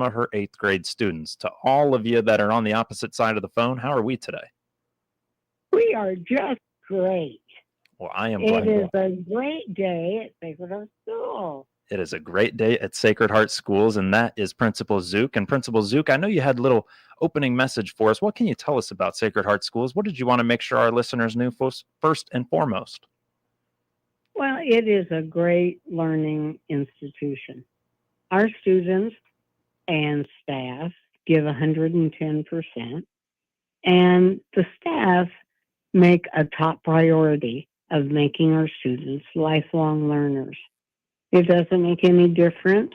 of her eighth grade students. To all of you that are on the opposite side of the phone, how are we today? We are just great. Well, I am It glad. is a great day at Sacred Heart School. It is a great day at Sacred Heart Schools, and that is Principal Zook. And Principal Zook, I know you had a little opening message for us. What can you tell us about Sacred Heart Schools? What did you want to make sure our listeners knew first and foremost? Well, it is a great learning institution. Our students and staff give 110%, and the staff make a top priority of making our students lifelong learners. It doesn't make any difference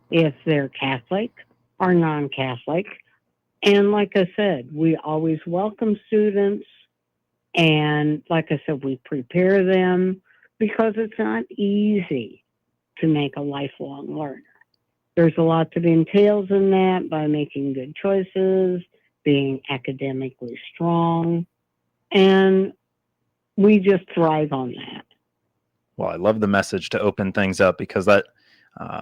if they're Catholic or non-Catholic. And like I said, we always welcome students. And like I said, we prepare them because it's not easy to make a lifelong learner. There's a lot that entails in that by making good choices, being academically strong, and we just thrive on that. Well, I love the message to open things up because that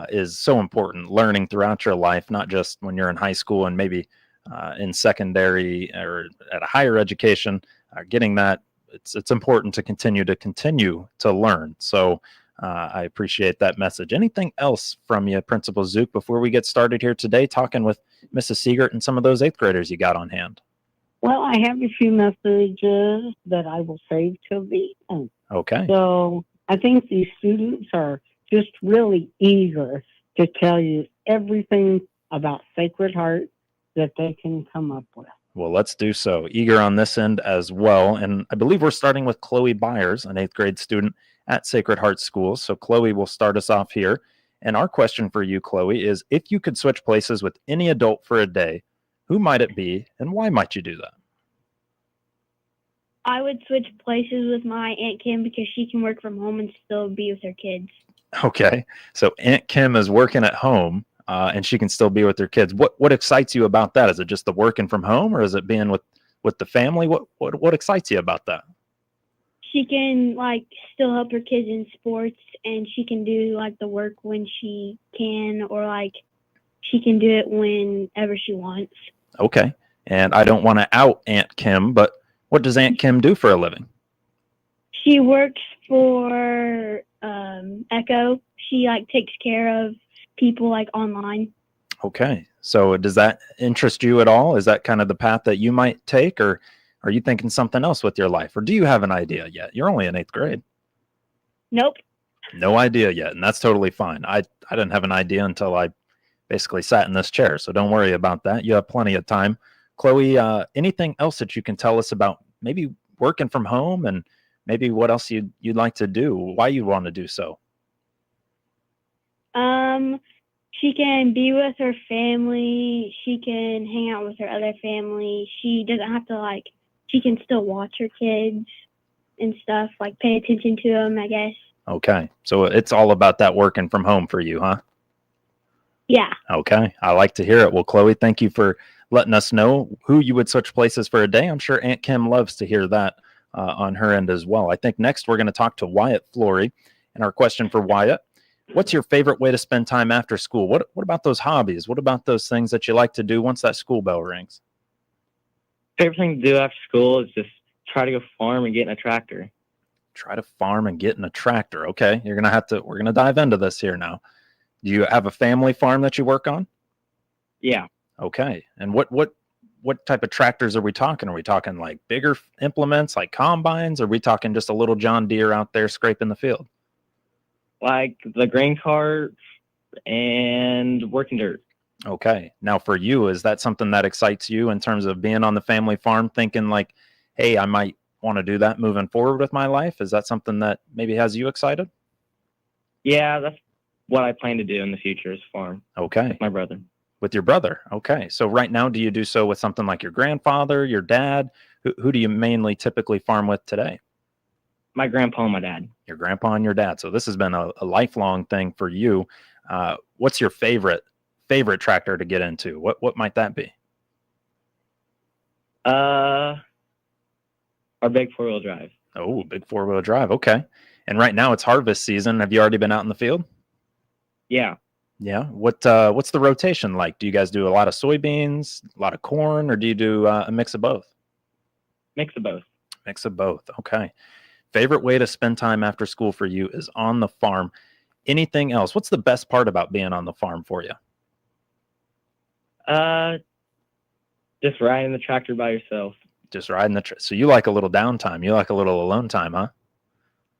is so important. Learning throughout your life, not just when you're in high school and maybe in secondary or at a higher education, getting that it's important to continue to learn. So I appreciate that message. Anything else from you, Principal Zook, before we get started here today, talking with Mrs. Siegert and some of those eighth graders you got on hand? Well, I have a few messages that I will save till the end. Okay. So I think these students are just really eager to tell you everything about Sacred Heart that they can come up with. Well, let's do so. Eager on this end as well. And I believe we're starting with Chloe Byers, an eighth grade student at Sacred Heart Schools. So Chloe will start us off here. And our question for you, Chloe, is if you could switch places with any adult for a day, who might it be and why might you do that? I would switch places with my Aunt Kim because she can work from home and still be with her kids. Okay. So Aunt Kim is working at home and she can still be with her kids. What excites you about that? Is it just the working from home or is it being with the family? What excites you about that? She can still help her kids in sports and she can do the work when she can or she can do it whenever she wants. Okay. And I don't want to out Aunt Kim, but what does Aunt Kim do for a living? She works for Echo. She takes care of people online. Okay. So does that interest you at all? Is that kind of the path that you might take, or are you thinking something else with your life, or do you have an idea yet? You're only in eighth grade. Nope. No idea yet, and that's totally fine. I didn't have an idea until I basically sat in this chair, so don't worry about that. You have plenty of time. Chloe, anything else that you can tell us about maybe working from home and maybe what else you'd like to do, why you want to do so? She can be with her family. She can hang out with her other family. She doesn't have to she can still watch her kids and stuff, pay attention to them, I guess. Okay. So it's all about that working from home for you, huh? Yeah. Okay. I like to hear it. Well, Chloe, thank you for letting us know who you would switch places for a day. I'm sure Aunt Kim loves to hear that on her end as well. I think next we're going to talk to Wyatt Flory. And our question for Wyatt, what's your favorite way to spend time after school? What about those hobbies? What about those things that you like to do once that school bell rings? Favorite thing to do after school is just try to go farm and get in a tractor. Try to farm and get in a tractor. Okay. We're going to dive into this here now. Do you have a family farm that you work on? Yeah. Okay. And what type of tractors are we talking? Are we talking bigger implements like combines? Or are we talking just a little John Deere out there scraping the field? Like the grain cart and working dirt. Okay. Now for you, is that something that excites you in terms of being on the family farm, thinking hey, I might want to do that moving forward with my life? Is that something that maybe has you excited? Yeah, that's what I plan to do in the future is farm. Okay. With my brother. With your brother. Okay. So right now, do you do so with something like your grandfather, your dad? Who do you mainly typically farm with today? My grandpa and my dad. Your grandpa and your dad. So this has been a lifelong thing for you. What's your favorite tractor to get into? What might that be? Our big 4-wheel drive. Oh, big 4-wheel drive. Okay. And right now it's harvest season. Have you already been out in the field? Yeah. Yeah. What's the rotation like? Do you guys do a lot of soybeans, a lot of corn, or do you do a mix of both? Mix of both. Mix of both. Okay. Favorite way to spend time after school for you is on the farm. Anything else? What's the best part about being on the farm for you? Just riding the tractor by yourself. Just riding so you like a little downtime. You like a little alone time, huh?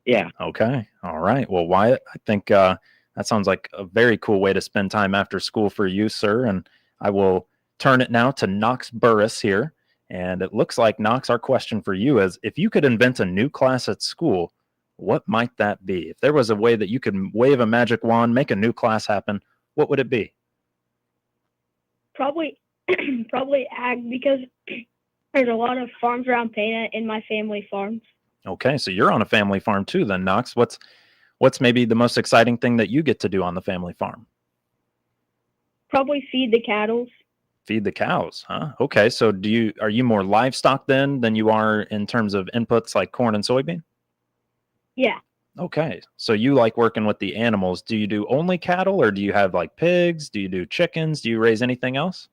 Yeah. Okay. All right. Well, Wyatt, I think that sounds like a very cool way to spend time after school for you, sir. And I will turn it now to Knox Burris here. And it looks like, Knox, our question for you is, if you could invent a new class at school, what might that be? If there was a way that you could wave a magic wand, make a new class happen, what would it be? Probably ag, because there's a lot of farms around Pana and my family farms. Okay, so you're on a family farm too then, Knox. What's maybe the most exciting thing that you get to do on the family farm? Probably feed the cattle. Feed the cows, huh? Okay, so are you more livestock then than you are in terms of inputs like corn and soybean? Yeah. Okay, so you like working with the animals. Do you do only cattle, or do you have like pigs? Do you do chickens? Do you raise anything else?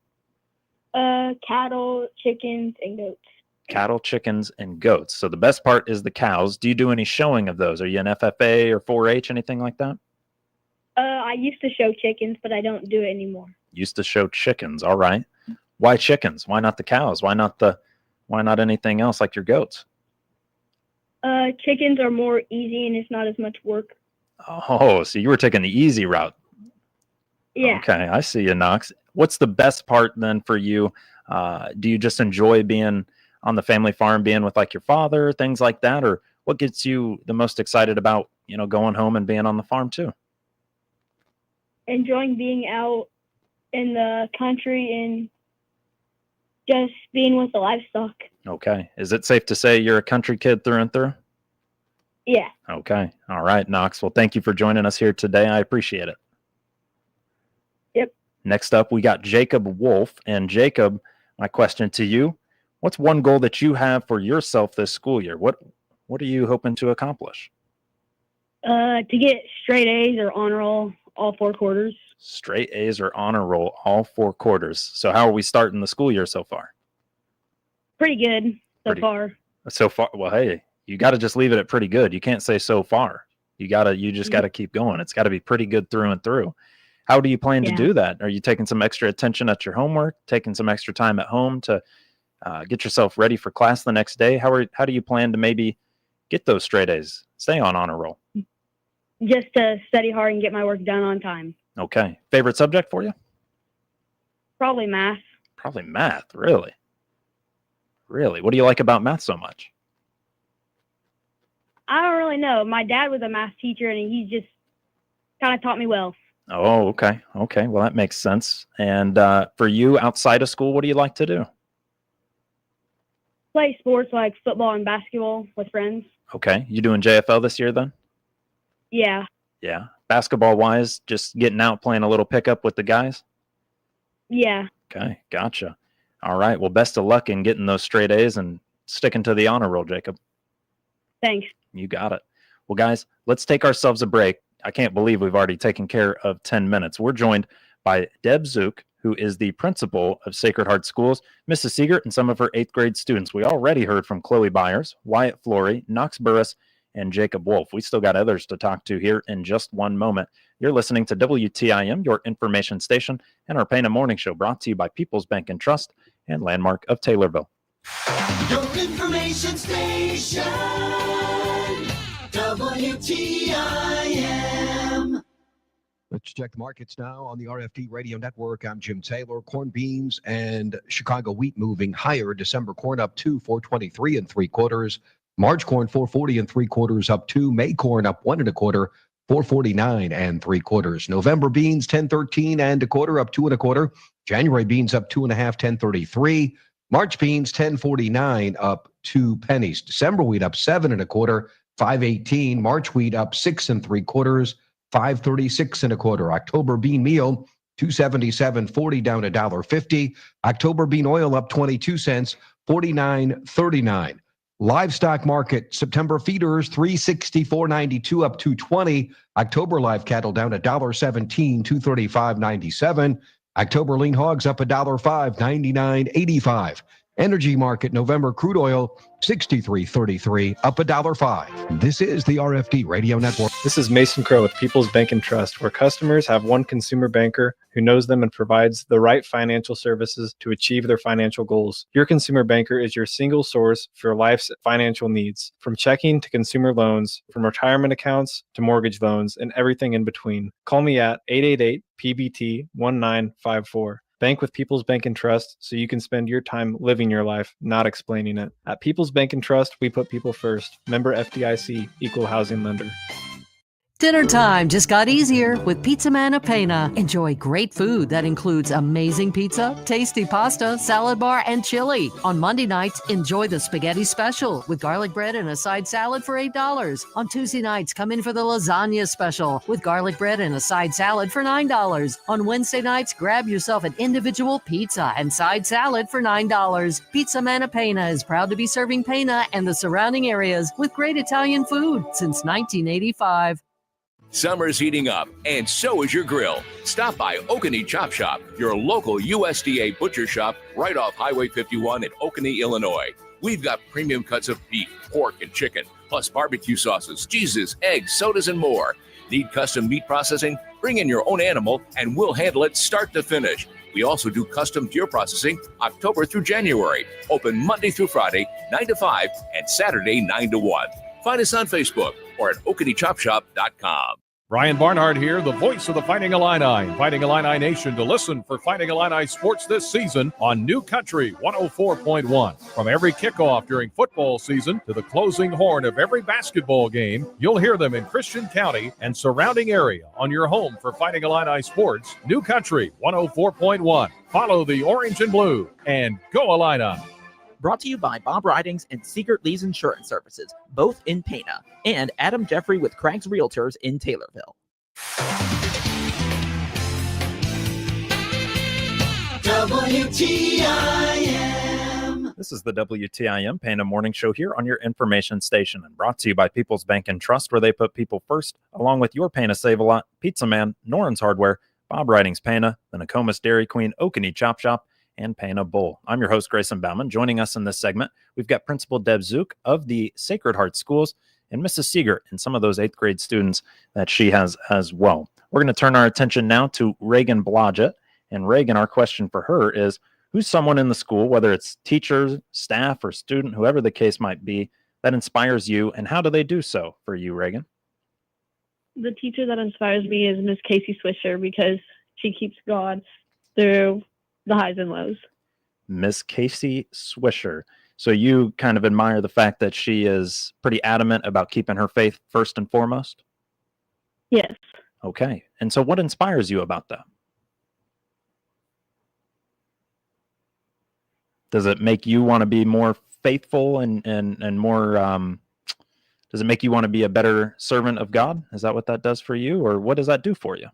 Cattle, chickens, and goats. Cattle, chickens, and goats. So the best part is the cows. Do you do any showing of those? Are you an FFA or 4-H, anything like that? I used to show chickens, but I don't do it anymore. Used to show chickens. All right. Why chickens? Why not the cows? Why not anything else like your goats? Chickens are more easy and it's not as much work. Oh, so you were taking the easy route. Yeah. Okay, I see you, Knox. What's the best part then for you? Do you just enjoy being on the family farm, being with like your father, things like that? Or what gets you the most excited about, going home and being on the farm too? Enjoying being out in the country and just being with the livestock. Okay. Is it safe to say you're a country kid through and through? Yeah. Okay. All right, Knox. Well, thank you for joining us here today. I appreciate it. Yep. Next up, we got Jacob Wolf. And Jacob, my question to you, what's one goal that you have for yourself this school year? What are you hoping to accomplish? To get straight A's or honor roll all 4 quarters. Straight A's or honor roll all 4 quarters. So how are we starting the school year so far? Pretty good far. So far. Well, hey, you got to just leave it at pretty good. You can't say so far. You just got to keep going. It's got to be pretty good through and through. How do you plan to do that? Are you taking some extra attention at your homework, taking some extra time at home to get yourself ready for class the next day? How do you plan to maybe get those straight A's, stay on honor roll? Just to study hard and get my work done on time. Okay. Favorite subject for you? Probably math. Probably math. Really? Really? What do you like about math so much? I don't really know. My dad was a math teacher and he just kind of taught me well. Oh, okay. Okay. Well, that makes sense. And for you outside of school, what do you like to do? Play sports like football and basketball with friends. Okay. You doing JFL this year then? Yeah. Yeah. Basketball wise, just getting out, playing a little pickup with the guys? Yeah. Okay. Gotcha. All right. Well, best of luck in getting those straight A's and sticking to the honor roll, Jacob. Thanks. You got it. Well, guys, let's take ourselves a break. I can't believe we've already taken care of 10 minutes. We're joined by Deb Zook, who is the principal of Sacred Heart Schools, Mrs. Siegert, and some of her 8th grade students. We already heard from Chloe Byers, Wyatt Flory, Knox Burris, and Jacob Wolf. We still got others to talk to here in just one moment. You're listening to WTIM, your information station, and our Pana Morning Show, brought to you by People's Bank and Trust and Landmark of Taylorville. Your information station, WTIM. Let's check the markets now on the RFD Radio Network. I'm Jim Taylor. Corn, beans, and Chicago wheat moving higher. December corn up 423 3/4. March corn 440 3/4 up 2. May corn up 1 1/4, 449 3/4. November beans 1013 1/4 up 2 1/4. January beans up 2 1/2, 1033. March beans 1049 up 2 pennies. December wheat up 7 1/4, 518. March wheat up 6 3/4, 536 1/4. October bean meal 277.40 down $1.50. October bean oil up 22 cents, 49.39. Livestock market, September feeders, $364.92 up $2.20. October live cattle down $1.17, $235.97. October lean hogs up $1.05, $99.85. Energy market, November crude oil, $63.33 up $1.05. This is the RFD Radio Network. This is Mason Crow with People's Bank and Trust, where customers have one consumer banker who knows them and provides the right financial services to achieve their financial goals. Your consumer banker is your single source for life's financial needs, from checking to consumer loans, from retirement accounts to mortgage loans, and everything in between. Call me at 888-PBT-1954. Bank with People's Bank and Trust so you can spend your time living your life, not explaining it. At People's Bank and Trust, we put people first. Member FDIC, Equal Housing Lender. Dinner time just got easier with WTIM Pana. Enjoy great food that includes amazing pizza, tasty pasta, salad bar, and chili. On Monday nights, enjoy the spaghetti special with garlic bread and a side salad for $8. On Tuesday nights, come in for the lasagna special with garlic bread and a side salad for $9. On Wednesday nights, grab yourself an individual pizza and side salad for $9. WTIM Pana is proud to be serving Pana and the surrounding areas with great Italian food since 1985. Summer's heating up, and so is your grill. Stop by Oconee Chop Shop, your local USDA butcher shop right off Highway 51 in Oconee, Illinois. We've got premium cuts of beef, pork, and chicken, plus barbecue sauces, cheeses, eggs, sodas, and more. Need custom meat processing? Bring in your own animal, and we'll handle it start to finish. We also do custom deer processing October through January. Open Monday through Friday, 9 to 5, and Saturday, 9 to 1. Find us on Facebook or at OconeeChopShop.com. Brian Barnhart here, the voice of the Fighting Illini, inviting Illini Nation to listen for Fighting Illini sports this season on New Country 104.1. From every kickoff during football season to the closing horn of every basketball game, you'll hear them in Christian County and surrounding area on your home for Fighting Illini sports, New Country 104.1. Follow the orange and blue and go Illini. Brought to you by Bob Ridings and Secret Lee's Insurance Services, both in Pana, and Adam Jeffrey with Craig's Realtors in Taylorville. WTIM. This is the WTIM Pana Morning Show here on your information station, and brought to you by People's Bank and Trust, where they put people first, along with your Pana Save-A-Lot, Pizza Man, Noren's Hardware, Bob Ridings Pana, the Nokomis Dairy Queen, Oconee Chop Shop, and Pana Bowl. I'm your host, Grayson Bauman. Joining us in this segment, we've got Principal Deb Zook of the Sacred Heart Schools and Mrs. Seeger and some of those 8th grade students that she has as well. We're going to turn our attention now to Reagan Blodgett. And Reagan, our question for her is, who's someone in the school, whether it's teachers, staff, or student, whoever the case might be, that inspires you, and how do they do so for you, Reagan? The teacher that inspires me is Miss Casey Swisher, because she keeps God through the highs and lows. Miss Casey Swisher. So you kind of admire the fact that she is pretty adamant about keeping her faith first and foremost? Yes. Okay. And so what inspires you about that? Does it make you want to be more faithful and more, does it make you want to be a better servant of God? Is that what that does for you? Or what does that do for you,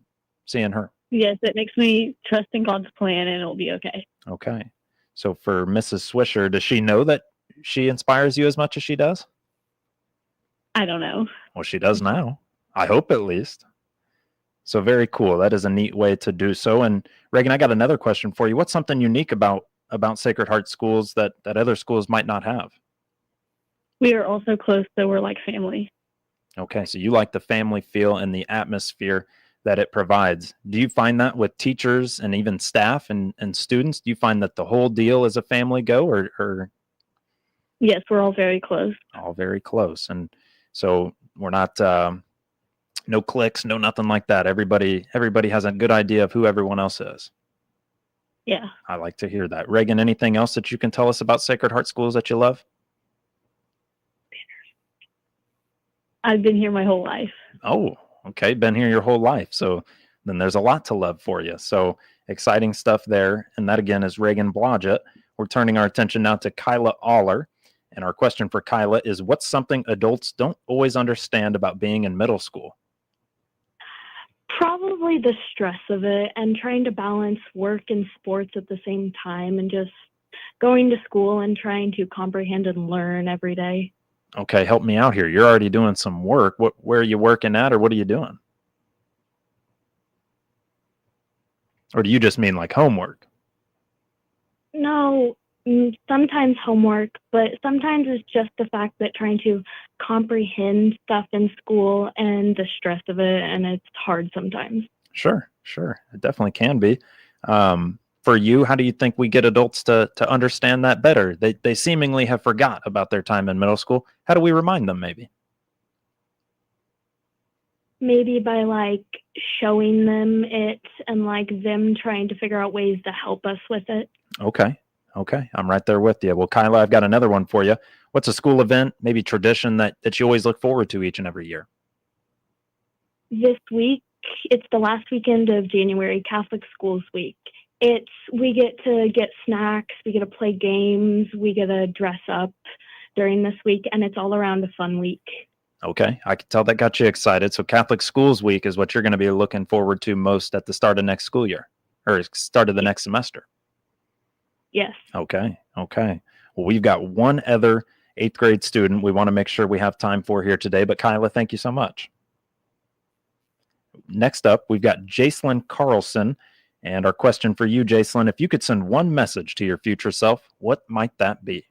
seeing her? Yes, it makes me trust in God's plan, and it'll be okay. Okay. So for Mrs. Swisher, does she know that she inspires you as much as she does? I don't know. Well, she does now. I hope, at least. So very cool. That is a neat way to do so. And Reagan, I got another question for you. What's something unique about Sacred Heart Schools that other schools might not have? We are also close, so we're like family. Okay. So you like the family feel and the atmosphere that it provides. Do you find that with teachers and even staff and students? Do you find that the whole deal is a family go, or? Yes, we're all very close. All very close. And so we're not, no cliques, no nothing like that. Everybody has a good idea of who everyone else is. Yeah. I like to hear that. Reagan, anything else that you can tell us about Sacred Heart Schools that you love? I've been here my whole life. Oh, okay. Been here your whole life. So then there's a lot to love for you. So exciting stuff there. And that again is Reagan Blodgett. We're turning our attention now to Kyla Aller. And our question for Kyla is, what's something adults don't always understand about being in middle school? Probably the stress of it and trying to balance work and sports at the same time and just going to school and trying to comprehend and learn every day. Okay, help me out here. You're already doing some work. Where are you working at, or what are you doing? Or do you just mean like homework? No, sometimes homework, but sometimes it's just the fact that trying to comprehend stuff in school and the stress of it, and it's hard sometimes. Sure. It definitely can be. For you, how do you think we get adults to understand that better? They seemingly have forgot about their time in middle school. How do we remind them maybe? Maybe by like showing them it and like them trying to figure out ways to help us with it. Okay. I'm right there with you. Well, Kyla, I've got another one for you. What's a school event, maybe tradition that you always look forward to each and every year? This week, it's the last weekend of January, Catholic Schools Week. We get to get snacks, we get to play games, we get to dress up during this week, and it's all around a fun week. Okay, I can tell that got you excited. So Catholic Schools Week is what you're going to be looking forward to most at the start of next school year, or start of the next semester. Yes. Okay. Well, we've got one other 8th grade student we want to make sure we have time for here today. But Kyla, thank you so much. Next up, we've got Jacelyn Carlson. And our question for you, Jacelyn, if you could send one message to your future self, what might that be?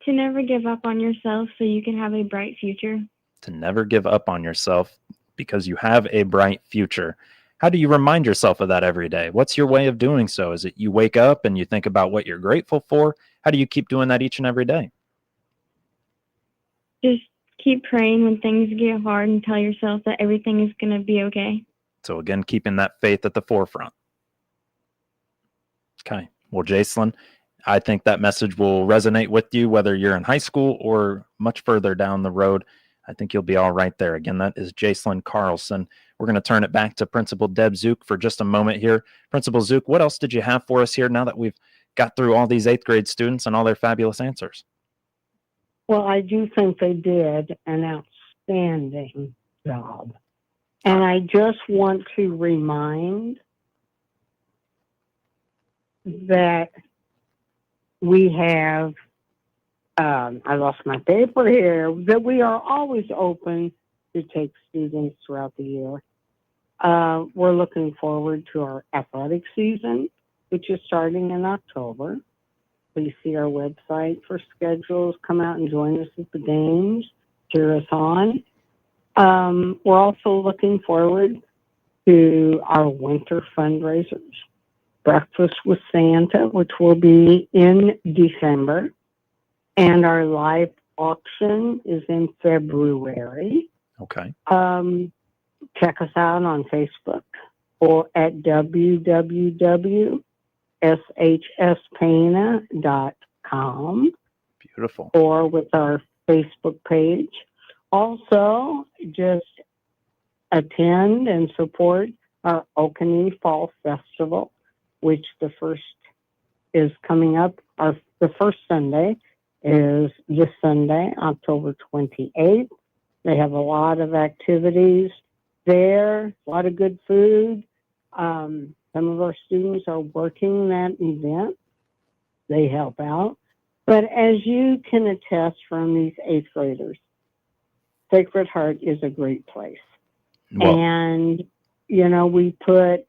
To never give up on yourself so you can have a bright future. To never give up on yourself because you have a bright future. How do you remind yourself of that every day? What's your way of doing so? Is it you wake up and you think about what you're grateful for? How do you keep doing that each and every day? Just keep praying when things get hard and tell yourself that everything is going to be okay. So again, keeping that faith at the forefront. Okay. Well, Jacelyn, I think that message will resonate with you, whether you're in high school or much further down the road. I think you'll be all right there. Again, that is Jacelyn Carlson. We're going to turn it back to Principal Deb Zook for just a moment here. Principal Zook, what else did you have for us here now that we've got through all these 8th grade students and all their fabulous answers? Well, I do think they did an outstanding job. And I just want to remind that we have, I lost my paper here, that we are always open to take students throughout the year. We're looking forward to our athletic season, which is starting in October. Please see our website for schedules. Come out and join us at the games. Cheer us on. We're also looking forward to our winter fundraisers. Breakfast with Santa, which will be in December. And our live auction is in February. Okay. Check us out on Facebook or at www.shspana.com. Beautiful. Or with our Facebook page. Also, just attend and support our Oconee Fall Festival, which the first is coming up. The first Sunday is this Sunday, October 28th. They have a lot of activities there, a lot of good food. Some of our students are working that event. They help out. But as you can attest from these 8th graders, Sacred Heart is a great place. Well, and, we put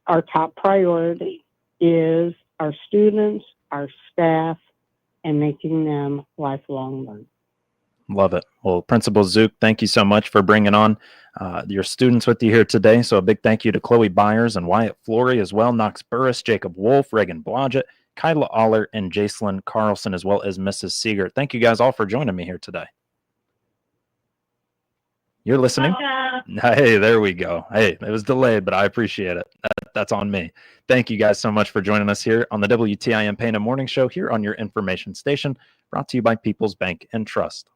our top priority is our students, our staff, and making them lifelong learners. love it. Well, Principal Zook, thank you so much for bringing on your students with you here today. So a big thank you to Chloe Byers and Wyatt Flory as well, Knox Burris, Jacob Wolf, Reagan Blodgett, Kyla Aller, and Jacelyn Carlson, as well as Mrs. Siegert. Thank you guys all for joining me here today. You're listening? Hey, there we go. Hey, it was delayed, but I appreciate it. That's on me. Thank you guys so much for joining us here on the WTIM Pana Morning Show here on your information station, brought to you by People's Bank and Trust.